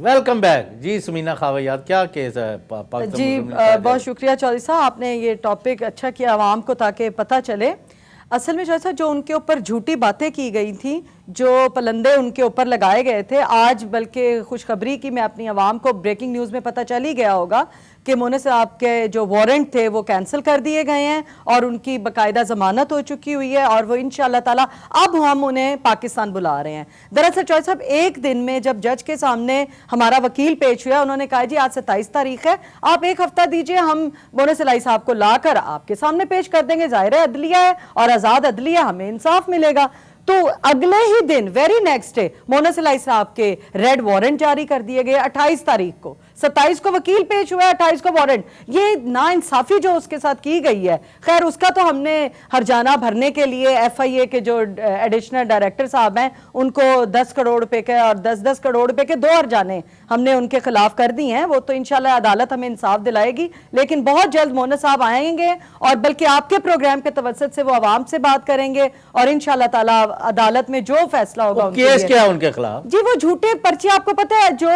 Welcome back جی سمینہ خاویات، کیا case ہے پاکستان جی بہت شکریہ چودھری صاحب، آپ نے یہ ٹاپک اچھا کیا عوام کو تاکہ پتہ چلے۔ اصل میں چودھری صاحب جو ان کے اوپر جھوٹی باتیں کی گئی تھیں، جو پلندے ان کے اوپر لگائے گئے تھے، آج بلکہ خوشخبری کی میں اپنی عوام کو بریکنگ نیوز میں پتہ چل ہی گیا ہوگا کہ مونس صاحب کے جو وارنٹ تھے وہ کینسل کر دیے گئے ہیں اور ان کی باقاعدہ ضمانت ہو چکی ہوئی ہے، اور وہ انشاءاللہ تعالیٰ اب ہم انہیں پاکستان بلا رہے ہیں۔ دراصل چودھری صاحب ایک دن میں جب جج کے سامنے ہمارا وکیل پیش ہوا، انہوں نے کہا جی آج 27 تاریخ ہے، آپ ایک ہفتہ دیجئے، ہم مونس الہی صاحب کو لا کر آپ کے سامنے پیش کر دیں گے، ظاہر ہے عدلیہ ہے اور آزاد عدلیہ، ہمیں انصاف ملے گا۔ تو اگلے ہی دن ویری نیکسٹ ڈے مونس الہی صاحب کے ریڈ وارنٹ جاری کر دیے گئے 28 تاریخ کو، 27 کو وکیل پیش ہوا ہے، 28 کو وارنٹ۔ یہ ناانصافی جو اس کے ساتھ کی گئی ہے، خیر اس کا تو ہم نے ہرجانہ بھرنے کے لیے ایف آئی اے کے جو ایڈیشنل ڈائریکٹر صاحب ہیں ان کو 10 کروڑ روپے کے اور 10 کروڑ روپے کے 2 ہرجانے ہم نے ان کے خلاف کر دی ہیں، وہ تو انشاءاللہ عدالت ہمیں انصاف دلائے گی، لیکن بہت جلد مونس صاحب آئیں گے اور بلکہ آپ کے پروگرام کے توسط سے وہ عوام سے بات کریں گے اور انشاءاللہ تعالیٰ عدالت میں جو فیصلہ ہوگا کیس کیا ان کے خلاف؟ جی وہ جھوٹے پرچے، آپ کو پتہ ہے جو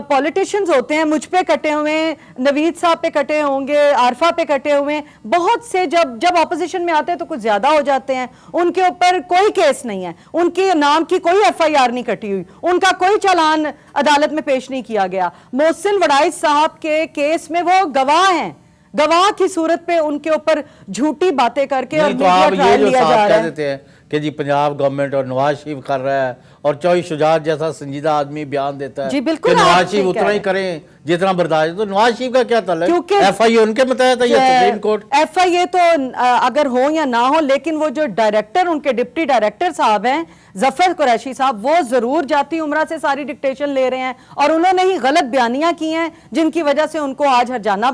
پولیٹیشنز ہوتے ہیں مجھ پہ کٹے ہوئے ہیں، نوید صاحب پہ کٹے ہوں گے، عارفہ پہ کٹے ہوئے ہیں، بہت سے جب اپوزیشن میں آتے ہیں تو کچھ زیادہ ہو جاتے ہیں، ان کے اوپر کوئی کیس نہیں ہے، ان کے نام کی کوئی ایف آئی آر نہیں کٹی ہوئی، ان کا کوئی چالان عدالت میں پیش نہیں کیا گیا۔ محسن وڑائچ صاحب کے کیس میں وہ گواہ ہیں، گواہ کی صورت پہ ان کے اوپر جھوٹی باتیں کر کے اور میڈیا ٹرائل لیا جا رہا ہے کہ جی پنجاب گورنمنٹ اور نواز شریف کر رہا ہے، اور چوہی شجاعت جیسا سنجیدہ آدمی بیان دیتا ہے جی بالکل کہ نواز شریف اتنا ہی کریں جتنا برداشت ہے، تو نواز شریف کا کیا تعلق؟ کیونکہ ایف آئی اے ان کے متحد ہے یا سپریم کورٹ؟ ایف آئی اے تو اگر ہو یا نہ ہو، لیکن وہ جو ڈائریکٹر ان کے ڈپٹی ڈائریکٹر صاحب ہیں ظفر قریشی صاحب، وہ ضرور جاتی عمرہ سے ساری ڈکٹیشن لے رہے ہیں اور انہوں نے ہی غلط بیانیاں کی ہیں جن کی وجہ سے ان کو آج ہرجانہ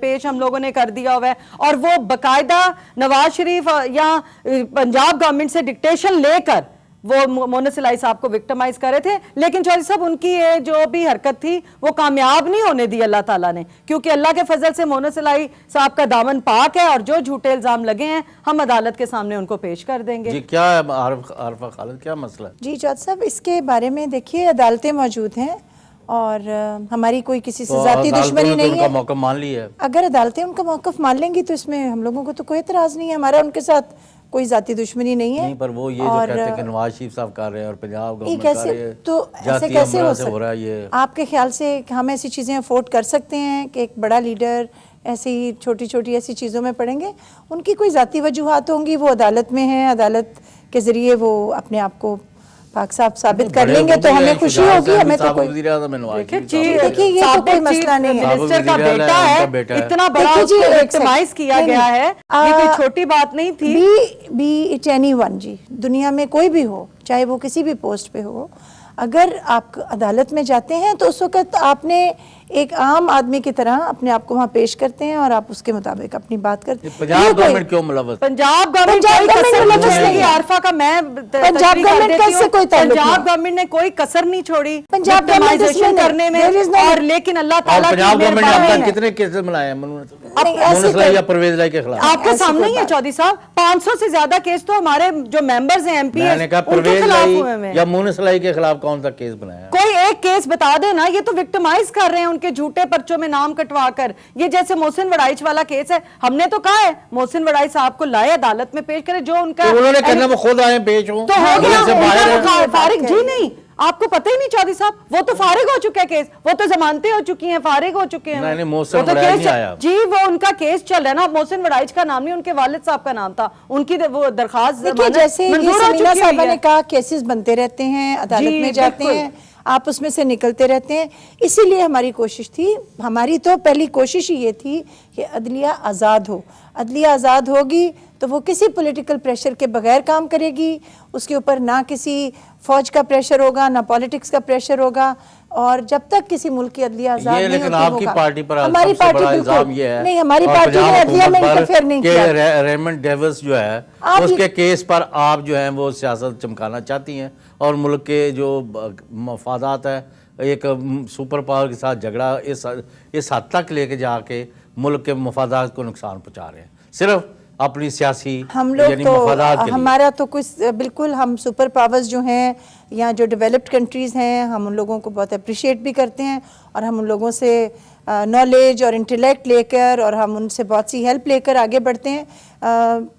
پیش ہم لوگوں نے کر دیا ہوا ہے، اور وہ باقاعدہ نواز شریف یا پنجاب گورنمنٹ سے ڈکٹیشن لے کر وہ مونس الہی صاحب کو وکٹمائز کر رہے تھے۔ لیکن چودھری صاحب ان کی یہ جو بھی حرکت تھی وہ کامیاب نہیں ہونے دی اللہ تعالیٰ نے، کیونکہ اللہ کے فضل سے مونس الہی صاحب کا دامن پاک ہے اور جو جھوٹے الزام لگے ہیں ہم عدالت کے سامنے ان کو پیش کر دیں گے۔ جی کیا ہے عارفہ خالد، کیا مسئلہ ہے؟ جی چودھری صاحب اس کے بارے میں دیکھیے عدالتیں موجود ہیں اور ہماری کوئی کسی سے ذاتی دشمنی نہیں ہے۔ ان کا موقف مان لی ہے، اگر عدالتیں ان کا موقف مان لیں گی تو اس میں ہم لوگوں کو تو کوئی اعتراض نہیں ہے، ہمارا ان کے ساتھ کوئی ذاتی دشمنی نہیں ہے۔ نہیں پر وہ یہ جو کہتے ہیں کہ نواز شریف صاحب کر رہے ہیں اور پنجاب گورنمنٹ کر رہی ہے، تو ایسے کیسے ہو رہا ہے یہ؟ آپ کے خیال سے ہم ایسی چیزیں افورڈ کر سکتے ہیں کہ ایک بڑا لیڈر ایسی ہی چھوٹی چھوٹی ایسی چیزوں میں پڑیں گے؟ ان کی کوئی ذاتی وجوہات ہوں گی، وہ عدالت میں ہیں، عدالت کے ذریعے وہ اپنے آپ کو پاک صاحب ثابت کر لیں گے تو ہمیں خوشی ہوگی، ہمیں تو کوئی دیکھیے یہ تو کوئی مسئلہ نہیں ہے، منسٹر کا بیٹا ہے، اتنا بڑا وکٹمائز کیا گیا ہے، یہ کوئی چھوٹی بات نہیں تھی۔ بی اٹ اینی ون، جی دنیا میں کوئی بھی ہو، چاہے وہ کسی بھی پوسٹ پہ ہو، اگر آپ عدالت میں جاتے ہیں تو اس وقت آپ نے ایک عام آدمی کی طرح اپنے آپ کو وہاں پیش کرتے ہیں اور آپ اس کے مطابق اپنی بات کرتے ہیں۔ پنجاب گورنمنٹ کیوں ملوث؟ پنجاب گورنمنٹ نہیں، عارفہ کا میں پنجاب گورنمنٹ سے کوئی تعلق نہیں، پنجاب گورنمنٹ نے کوئی کسر نہیں چھوڑی پنجاب گورنمنٹ کرنے میں، اور لیکن اللہ تعالیٰ کی پنجاب گورنمنٹ نے اب مہربانی تک کتنے کیسز ملائے ہیں مونس الہی یا پرویز الہی کے خلاف؟ آپ کے سامنے ہی ہے چودھری صاحب، 500 سے زیادہ کیس تو ہمارے جو ممبرز ہیں ایم پی میں نے کہا ان کے پرویز خلاف ہوئے الہی ہیں۔ یا مونس الہی کے خلاف کون سا کیس بنایا؟ کوئی ایک کیس بتا دے نا، یہ تو وکٹمائز کر رہے ہیں ان کے جھوٹے پرچوں میں نام کٹوا کر۔ یہ جیسے محسن وڑائچ والا کیس ہے، ہم نے تو کہا ہے محسن وڑائچ صاحب کو لائے عدالت میں پیش کرے، جو ان کا انہوں نے کہنا وہ خود آئے پیش ہوں تو ہو گیا فارغ۔ جی نہیں، آپ کو پتہ ہی نہیں چودھری صاحب، وہ تو فارغ ہو چکا ہے کیس، وہ تو ضمانتیں ہو چکی ہیں، فارغ ہو چکے ہیں۔ نہیں محسن وڑائچ نہیں آیا جی وہ ان کا کیس چل رہا ہے نا، محسن وڑائچ کا نام نہیں، ان کے والد صاحب کا نام تھا، ان کی وہ درخواست جیسے یہ سمینہ صاحبہ نے کہا کیسز بنتے رہتے ہیں، عدالت میں جاتے ہیں، آپ اس میں سے نکلتے رہتے ہیں، اسی لیے ہماری کوشش تھی، ہماری تو پہلی کوشش ہی یہ تھی کہ عدلیہ آزاد ہو۔ عدلیہ آزاد ہوگی تو وہ کسی پولیٹیکل پریشر کے بغیر کام کرے گی، اس کے اوپر نہ کسی فوج کا پریشر ہوگا نہ پالیٹکس کا پریشر ہوگا، اور جب تک کسی ملک کی عدلیہ آزاد نہیں ہوتی لیکن آپ کی پارٹی پر ہماری پارٹی الزام یہ ہے نہیں، ہماری پارٹی نے عدلیہ میں انٹرفیئر نہیں کیا کہ ریمنڈ ڈیوس جو ہے اس کے کیس پر آپ جو ہیں وہ سیاست چمکانا چاہتی ہیں اور ملک کے جو مفادات ہے ایک سپر پاور کے ساتھ جھگڑا اس حد تک لے کے جا کے ملک کے مفادات کو نقصان پہنچا رہے ہیں۔ صرف اپنی سیاسی ہم لوگ یعنی تو مفادات کے لیے. ہمارا تو کچھ بالکل ہم سپر پاورز جو ہیں یا جو ڈیولپڈ کنٹریز ہیں ہم ان لوگوں کو بہت اپریشیٹ بھی کرتے ہیں اور ہم ان لوگوں سے نالج اور انٹلیکٹ لے کر اور ہم ان سے بہت سی ہیلپ لے کر آگے بڑھتے ہیں.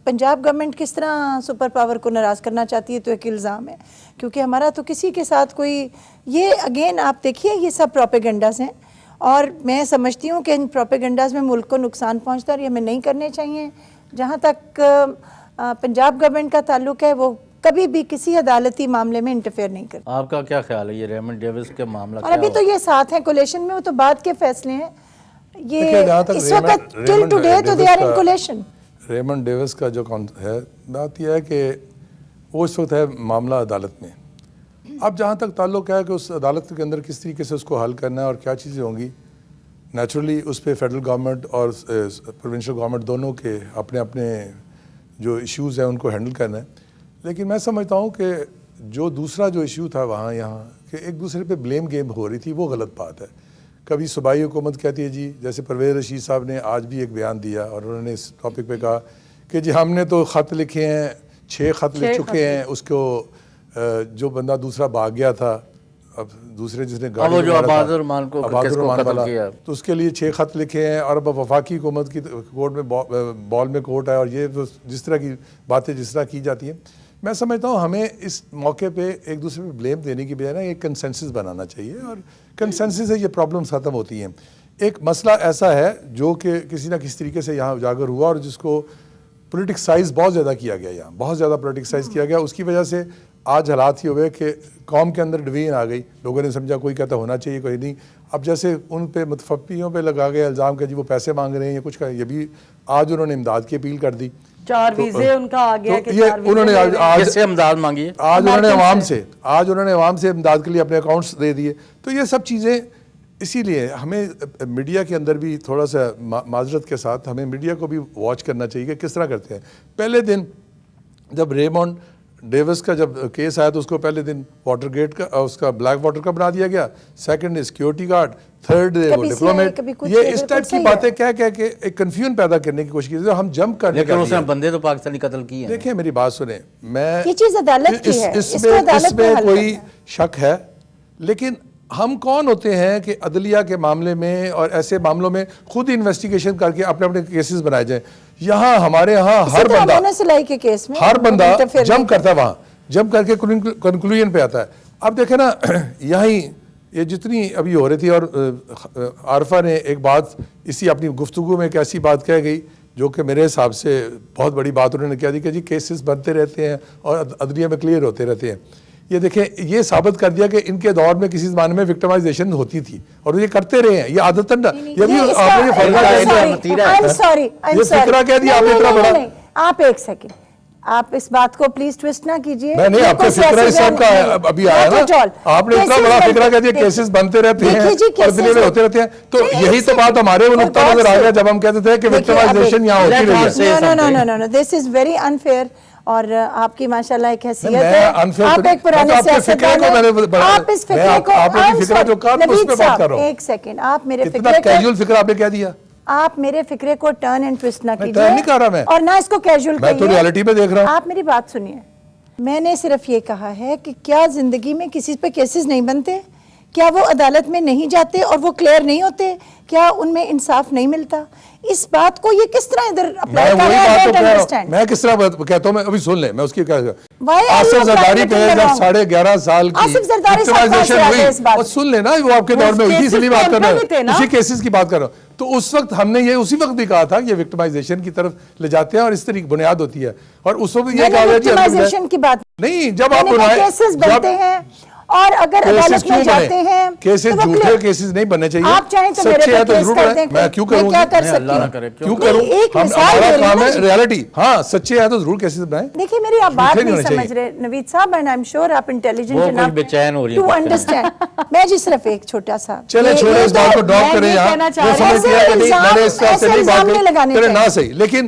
پنجاب گورنمنٹ کس طرح سپر پاور کو ناراض کرنا چاہتی ہے تو ایک الزام ہے، کیونکہ ہمارا تو کسی کے ساتھ کوئی، یہ اگین آپ دیکھیے یہ سب پروپیگنڈاز ہیں اور میں سمجھتی ہوں کہ ان پروپیگنڈاز میں ملک کو نقصان پہنچتا ہے اور یہ ہمیں نہیں کرنے چاہیے. جہاں تک پنجاب گورنمنٹ کا تعلق ہے وہ کبھی بھی کسی عدالتی معاملے میں انٹرفیئر نہیں کرتی. آپ کا کیا خیال ہے یہ ریمنڈ ڈیوس کے معاملہ اور ابھی تو یہ ساتھ ہیں کولیشن میں، وہ تو بعد کے فیصلے ہیں. یہ اس وقت ٹل ٹوڈے تو they are in coalition. Raymond Davis کا جو ہے بات یہ ہے کہ وہ اس وقت ہے معاملہ عدالت میں. اب جہاں تک تعلق ہے کہ اس عدالت کے اندر کس طریقے سے اس کو حل کرنا ہے اور کیا چیزیں ہوں گی، نیچرلی اس پہ فیڈرل گورنمنٹ اور پروونشل گورنمنٹ دونوں کے اپنے اپنے جو ایشوز ہیں ان کو ہینڈل کرنا ہے. لیکن میں سمجھتا ہوں کہ جو دوسرا جو ایشو تھا وہاں یہاں کہ ایک دوسرے پہ بلیم گیم ہو رہی تھی، وہ غلط بات ہے. کبھی صوبائی حکومت کہتی ہے جی، جیسے پرویز رشید صاحب نے آج بھی ایک بیان دیا اور انہوں نے اس ٹاپک پہ کہا کہ جی ہم نے تو خط لکھے ہیں، 6 خط لکھ چکے ہیں، اس کو جو بندہ دوسرا بھاگ گیا تھا، اب دوسرے جس نے گاڑی جو عباد الرحمان کو قتل کیا تو اس کے لیے 6 خط لکھے ہیں اور اب وفاقی حکومت کی کورٹ میں بال میں کورٹ ہے. اور یہ جس طرح کی باتیں جس طرح کی جاتی ہیں، میں سمجھتا ہوں ہمیں اس موقع پہ ایک دوسرے پہ بلیم دینے کی بجائے نا ایک کنسنسس بنانا چاہیے اور کنسنسس سے یہ پرابلمس ختم ہوتی ہیں. ایک مسئلہ ایسا ہے جو کہ کسی نہ کسی طریقے سے یہاں اجاگر ہوا اور جس کو پولیٹکسائز بہت زیادہ کیا گیا، یہاں بہت زیادہ پولیٹکسائز کیا گیا. اس کی وجہ سے آج حالات یہ ہوئے کہ قوم کے اندر ڈویژن آ گئی. لوگوں نے سمجھا کوئی کہتا ہونا چاہیے کوئی نہیں. اب جیسے ان پہ متفقیوں پہ لگا گیا الزام کہ جی وہ پیسے مانگ رہے ہیں یا کچھ، یہ بھی آج انہوں نے امداد کی اپیل کر دی. 4 ویزے ان کا آ گیا کہ یہ انہوں نے کس سے امداد مانگی ہے؟ آج انہوں نے عوام سے امداد کے لیے اپنے اکاؤنٹس دے دیے. تو یہ سب چیزیں اسی لیے ہمیں میڈیا کے اندر بھی تھوڑا سا معذرت کے ساتھ ہمیں میڈیا کو بھی واچ کرنا چاہیے کہ کس طرح کرتے ہیں. پہلے دن جب ریمنڈ ڈیوس کا جب کیس آیا تو اس کو پہلے دن واٹر گیٹ کا اس کا بلیک واٹر کا بنا دیا گیا، second security guard, third diplomat. یہ اس ٹائپ کی باتیں کہہ کے ایک کنفیوژن پیدا کرنے کی کوشش کی. ہم جمپ کرنے لیکن اس نے بندے تو پاکستانی قتل کیے ہیں. دیکھیں میری بات سنیں، میں یہ چیز عدالت کی ہے، اس میں کوئی شک ہے، لیکن ہم کون ہوتے ہیں کہ عدلیہ کے معاملے میں اور ایسے معاملوں میں خود انویسٹیگیشن کر کے اپنے اپنے کیسز بنائے جائیں. یہاں ہمارے ہاں ہر بندہ جمپ کرتا ہے، وہاں جمپ کر کے کنکلوژن پہ آتا ہے. اب دیکھیں نا یہیں یہ جتنی ابھی ہو رہی تھی اور عارفہ نے ایک بات اسی اپنی گفتگو میں ایک ایسی بات کہہ گئی جو کہ میرے حساب سے بہت بڑی بات انہوں نے کہہ دی کہ جی کیسز بنتے رہتے ہیں اور عدلیہ میں کلیئر ہوتے رہتے ہیں. یہ دیکھیں یہ ثابت کر دیا کہ ان کے دور میں کسی زمانے میں وکٹمائزیشن ہوتی تھی اور یہ کرتے رہے ہیں. یہ عادتاً یہ بھی آپ نے فکرہ کہہ دیا. آپ نے اتنا بڑا، آپ ایک سیکنڈ آپ اس بات کو پلیز ٹویسٹ نہ کیجئے. میں نہیں، آپ کے فکرہ اس سب کا ابھی آیا نا، آپ نے اتنا بڑا فکرہ کہہ دیا کیسز بنتے رہتے ہیں اور دلی میں ہوتے رہتے ہیں. تو یہی تو بات ہمارے وہ نقطہ نظر آ گیا جب ہم کہتے تھے کہ وکٹمائزیشن یہاں ہوتی رہی ہے. نو دس از ویری انفیئر. اور آپ کی ماشاءاللہ ایک حیثیت ہے، آپ ایک پرانے سیاستدان ہیں، آپ اس فکرے کو ایک سیکنڈ آپ میرے فکرے کو آپ میرے فکرے کو ٹرن اینڈ ٹویسٹ نہ کیجئے ٹرن نہیں کر رہا میں، اور نہ اس کو کیجول میں تو ریالٹی میں دیکھ رہا ہوں. آپ میری بات سنیے. میں نے صرف یہ کہا ہے کہ کیا زندگی میں کسی پہ کیسز نہیں بنتے؟ کیا وہ عدالت میں نہیں جاتے اور وہ کلیئر نہیں ہوتے؟ کیا ان میں انصاف نہیں ملتا؟ اس بات کو یہ کس طرح ادھر اپلائی کر رہا ہے؟ میں کس طرح کہتا ہوں، میں ابھی سن لیں، میں اس کی کیا آصف زرداری پہ جب 11.5 سال کی وکٹمائزیشن ہوئی اور سن لیں نا، وہ آپ کے دور میں ہوئی تھی، اس لیے بات کر رہا ہوں، اسی کیسز کی بات کر رہا ہوں. تو اس وقت ہم نے یہ اسی وقت بھی کہا تھا کہ یہ وکٹمائزیشن کی طرف لے جاتے ہیں اور اس طریقے بنیاد ہوتی ہے. اور اس وقت یہ کہا وکٹمائزیشن کی بات نہیں، جب آپ کیسز بنتے ہیں اور اگر عدالت میں جاتے ہیں کیسز جھوٹے کیسز نہیں بننے چاہیے. آپ چاہیں تو میرے پہ کیس کر دیں، میں کیوں کروں؟ کیا کر سکتی ہوں؟ کیوں کروں؟ ہمارا کام ہے ریالٹی. ہاں سچے ہیں تو ضرور کیسز بنائیں. دیکھیے میری آپ بات نہیں سمجھ رہے نوید صاحب، اینڈ آئی ایم شیور آپ انٹیلیجنٹ انف بے چین ہو رہی ہے ٹو انڈرسٹینڈ. میں جی صرف ایک چھوٹا سا چلے چھوڑے اس بات کو ڈراپ کریں. یہاں وہ سمجھتی ہے کہ نہیں میں نے اس طرح سے نہیں بات کریں نہ صحیح، لیکن